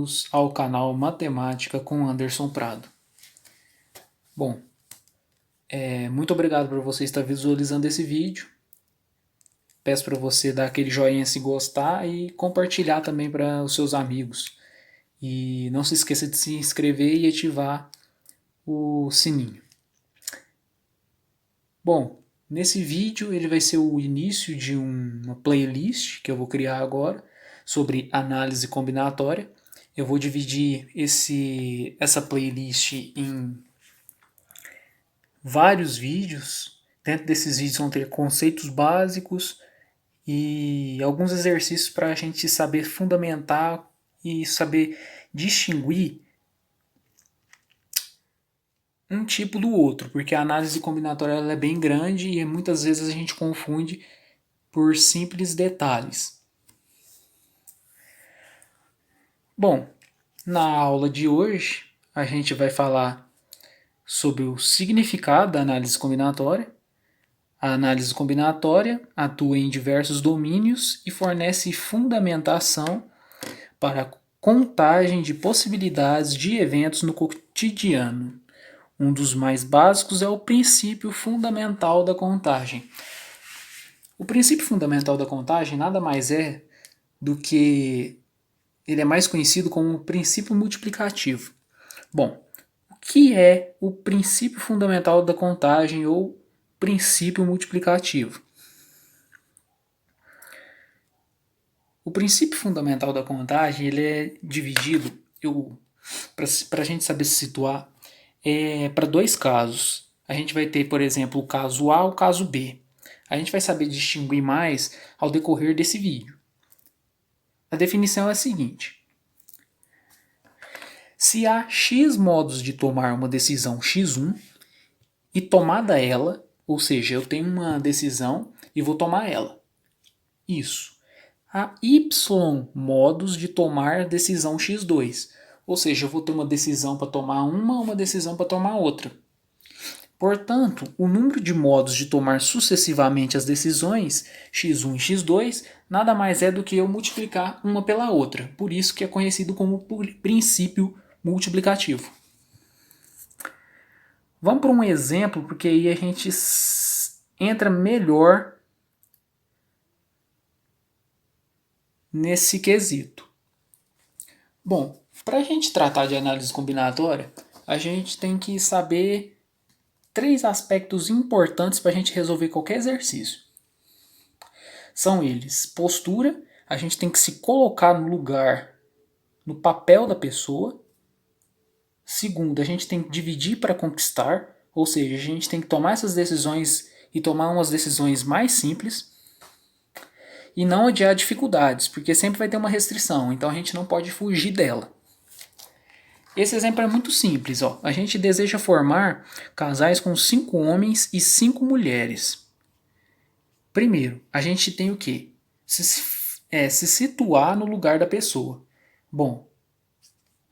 bem-vindos ao canal Matemática com Anderson Prado. Bom, muito obrigado por você estar visualizando esse vídeo. Peço para você dar aquele joinha se gostar e compartilhar também para os seus amigos. E não se esqueça de se inscrever e ativar o sininho. Bom, nesse vídeo ele vai ser o início de uma playlist que eu vou criar agora sobre análise combinatória. Eu vou dividir essa playlist em vários vídeos. Dentro desses vídeos vão ter conceitos básicos e alguns exercícios para a gente saber fundamentar e saber distinguir um tipo do outro, porque a análise combinatória ela é bem grande e muitas vezes a gente confunde por simples detalhes. Bom, na aula de hoje a gente vai falar sobre o significado da análise combinatória. A análise combinatória atua em diversos domínios e fornece fundamentação para a contagem de possibilidades de eventos no cotidiano. Um dos mais básicos é o princípio fundamental da contagem. O princípio fundamental da contagem nada mais é do que ele é mais conhecido como princípio multiplicativo. Bom, o que é o princípio fundamental da contagem ou princípio multiplicativo? O princípio fundamental da contagem ele é dividido, para a gente saber se situar, para dois casos. A gente vai ter, por exemplo, o caso A e o caso B. A gente vai saber distinguir mais ao decorrer desse vídeo. A definição é a seguinte: se há X modos de tomar uma decisão X1 e tomada ela, ou seja, eu tenho uma decisão e vou tomar ela. Isso. Há Y modos de tomar decisão X2, ou seja, eu vou ter uma decisão para tomar uma decisão para tomar outra. Portanto, o número de modos de tomar sucessivamente as decisões, x1 e x2, nada mais é do que eu multiplicar uma pela outra. Por isso que é conhecido como princípio multiplicativo. Vamos para um exemplo, porque aí a gente entra melhor nesse quesito. Bom, para a gente tratar de análise combinatória, a gente tem que saber três aspectos importantes para a gente resolver qualquer exercício. São eles: postura, a gente tem que se colocar no lugar, no papel da pessoa. Segundo, a gente tem que dividir para conquistar, ou seja, a gente tem que tomar essas decisões e tomar umas decisões mais simples. E não adiar dificuldades, porque sempre vai ter uma restrição, então a gente não pode fugir dela. Esse exemplo é muito simples. Ó. A gente deseja formar casais com 5 homens e 5 mulheres. Primeiro, a gente tem o quê? Se situar no lugar da pessoa. Bom,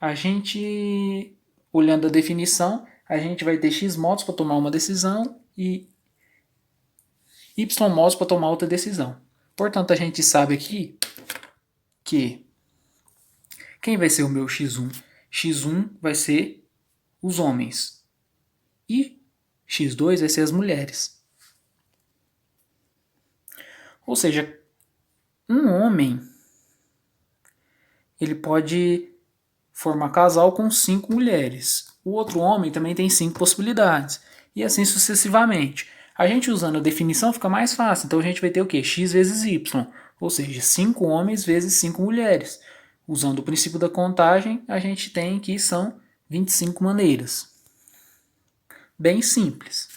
a gente, olhando a definição, a gente vai ter X modos para tomar uma decisão e Y modos para tomar outra decisão. Portanto, a gente sabe aqui que quem vai ser o meu X1? X1 vai ser os homens e X2 vai ser as mulheres. Ou seja, um homem ele pode formar casal com 5 mulheres. O outro homem também tem 5 possibilidades. E assim sucessivamente. A gente usando a definição fica mais fácil. Então a gente vai ter o quê? X vezes Y. Ou seja, 5 homens vezes 5 mulheres. Usando o princípio da contagem, a gente tem que são 25 maneiras. Bem simples.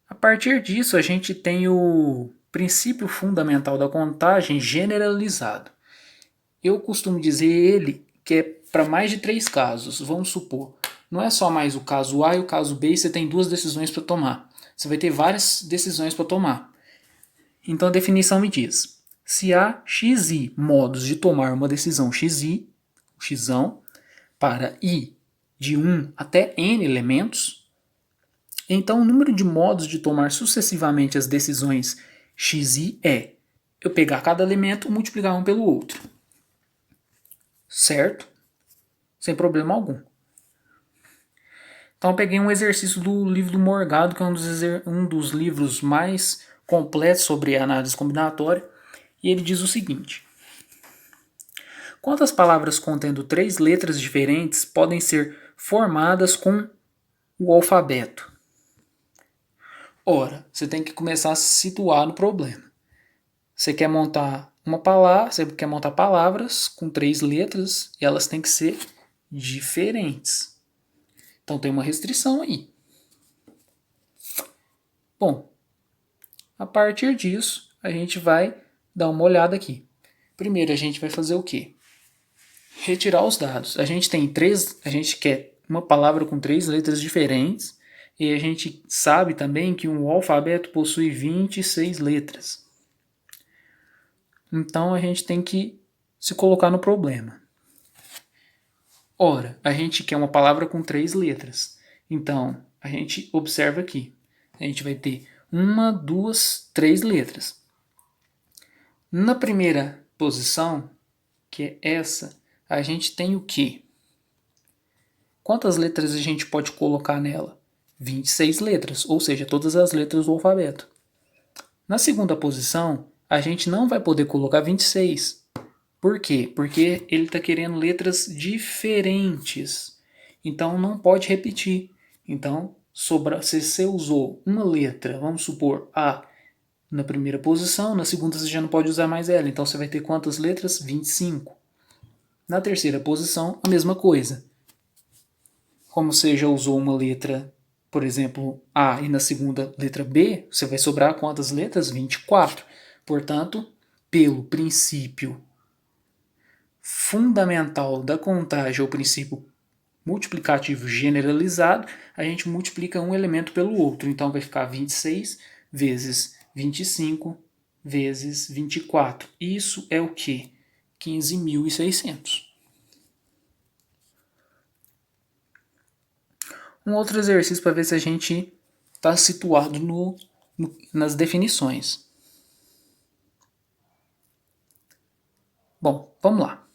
A partir disso, a gente tem o princípio fundamental da contagem generalizado. Eu costumo dizer ele que é para mais de 3 casos. Vamos supor, não é só mais o caso A e o caso B e você tem 2 decisões para tomar. Você vai ter várias decisões para tomar. Então a definição me diz: se há xi modos de tomar uma decisão xi, xão, para i de 1 até n elementos, então o número de modos de tomar sucessivamente as decisões xi é eu pegar cada elemento e multiplicar um pelo outro. certo? Sem problema algum. Então eu peguei um exercício do livro do Morgado, que é um dos livros mais completos sobre análise combinatória, e ele diz o seguinte: quantas palavras contendo 3 letras diferentes podem ser formadas com o alfabeto? Ora, você tem que começar a se situar no problema. Você quer montar uma palavra, você quer montar palavras com 3 letras e elas têm que ser diferentes. Então tem uma restrição aí. Bom, a partir disso, a gente vai dar uma olhada aqui. Primeiro a gente vai fazer o quê? Retirar os dados. A gente quer uma palavra com 3 letras diferentes e a gente sabe também que um alfabeto possui 26 letras. Então a gente tem que se colocar no problema. Ora, a gente quer uma palavra com 3 letras. Então a gente observa aqui. A gente vai ter 1, 2, 3 letras. Na primeira posição, que é essa, a gente tem o quê? Quantas letras a gente pode colocar nela? 26 letras, ou seja, todas as letras do alfabeto. Na segunda posição, a gente não vai poder colocar 26. Por quê? Porque ele está querendo letras diferentes. Então não pode repetir. Então, se você usou uma letra, vamos supor A, na primeira posição, na segunda você já não pode usar mais ela. Então você vai ter quantas letras? 25. Na terceira posição, a mesma coisa. Como você já usou uma letra, por exemplo, A, e na segunda letra B, você vai sobrar quantas letras? 24. Portanto, pelo princípio fundamental da contagem, ou princípio multiplicativo generalizado, a gente multiplica um elemento pelo outro. Então vai ficar 26 vezes 25 vezes 24. Isso é o quê? 15.600. Um outro exercício para ver se a gente está situado nas definições. Bom, vamos lá.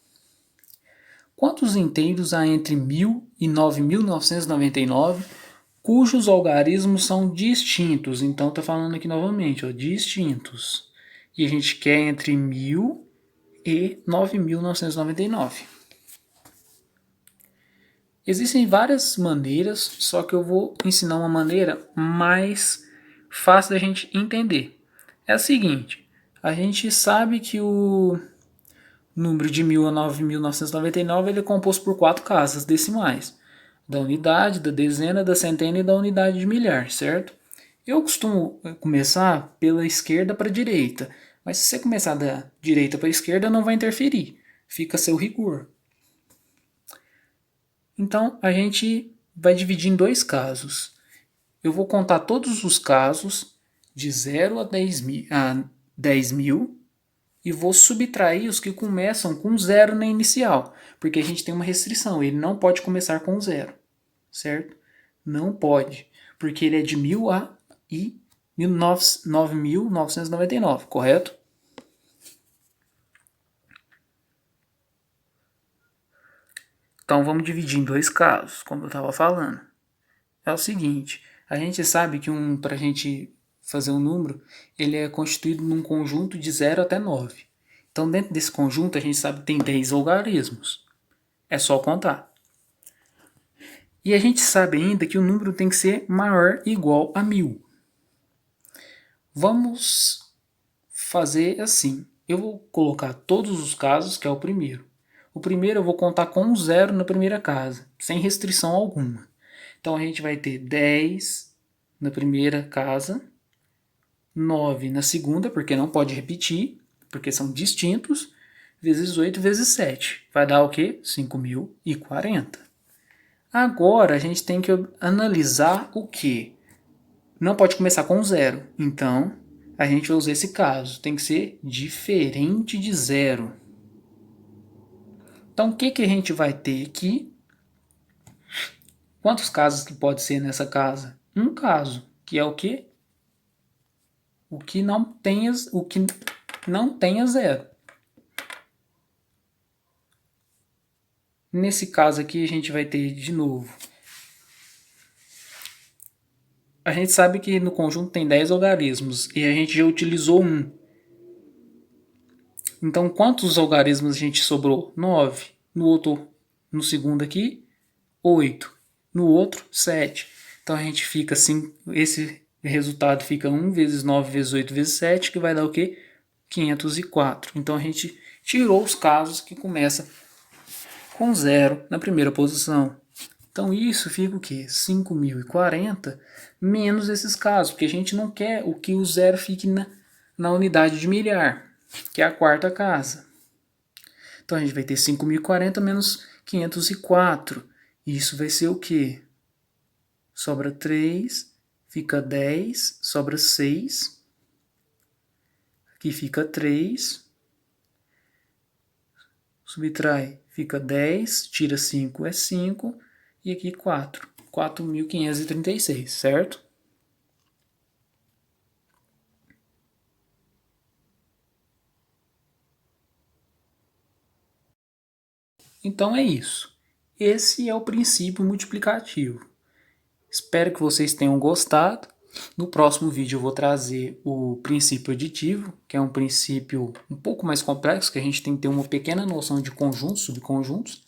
Quantos inteiros há entre 1.000 e 9.999 cujos algarismos são distintos? Então está falando aqui novamente, ó, distintos. E a gente quer entre 1.000 e 9.999. Existem várias maneiras, só que eu vou ensinar uma maneira mais fácil da gente entender. É a seguinte, a gente sabe que o número de 1.000 a 9.999 ele é composto por 4 casas decimais. Da unidade, da dezena, da centena e da unidade de milhar, certo? Eu costumo começar pela esquerda para a direita, mas se você começar da direita para a esquerda não vai interferir, fica a seu rigor. Então a gente vai dividir em 2 casos. Eu vou contar todos os casos de 0 a 10.000 e vou subtrair os que começam com 0 na inicial, porque a gente tem uma restrição, ele não pode começar com 0, certo? Não pode, porque ele é de 1.000 a 9.999, correto? Então vamos dividir em 2 casos, como eu estava falando. É o seguinte, a gente sabe que para a gente fazer um número, ele é constituído num conjunto de 0 até 9. Então dentro desse conjunto a gente sabe que tem 10 algarismos. É só contar. E a gente sabe ainda que o número tem que ser maior ou igual a 1.000. Vamos fazer assim. Eu vou colocar todos os casos, que é o primeiro. O primeiro eu vou contar com 0 na primeira casa, sem restrição alguma. Então a gente vai ter 10 na primeira casa, 9 na segunda, porque não pode repetir, porque são distintos, vezes 8 vezes 7. Vai dar o quê? 5.040. Agora a gente tem que analisar o quê? Não pode começar com 0. Então a gente vai usar esse caso. Tem que ser diferente de 0. Então o que a gente vai ter aqui? Quantos casos que pode ser nessa casa? Um caso, que é o quê? O que não tenha 0. Nesse caso aqui a gente vai ter de novo. A gente sabe que no conjunto tem 10 algarismos e a gente já utilizou um. Então quantos algarismos a gente sobrou? 9. No segundo aqui, 8. No outro, 7. Então a gente fica assim, esse resultado fica 1 vezes 9 vezes 8 vezes 7, que vai dar o quê? 504. Então a gente tirou os casos que começam com 0 na primeira posição. Então isso fica o quê? 5.040 menos esses casos, porque a gente não quer o que o zero fique na unidade de milhar, que é a quarta casa. Então a gente vai ter 5.040 menos 504. Isso vai ser o quê? Sobra 3, fica 10, sobra 6. Aqui fica 3. Subtrai, fica 10, tira 5 é 5. E aqui 4. 4.536, certo? Então é isso. Esse é o princípio multiplicativo. Espero que vocês tenham gostado. No próximo vídeo eu vou trazer o princípio aditivo, que é um princípio um pouco mais complexo, que a gente tem que ter uma pequena noção de conjuntos, subconjuntos,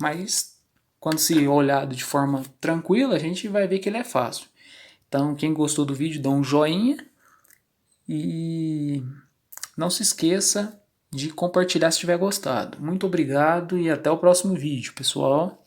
mas quando se olhado de forma tranquila, a gente vai ver que ele é fácil. Então, quem gostou do vídeo, dá um joinha e não se esqueça de compartilhar se tiver gostado. Muito obrigado e até o próximo vídeo, pessoal.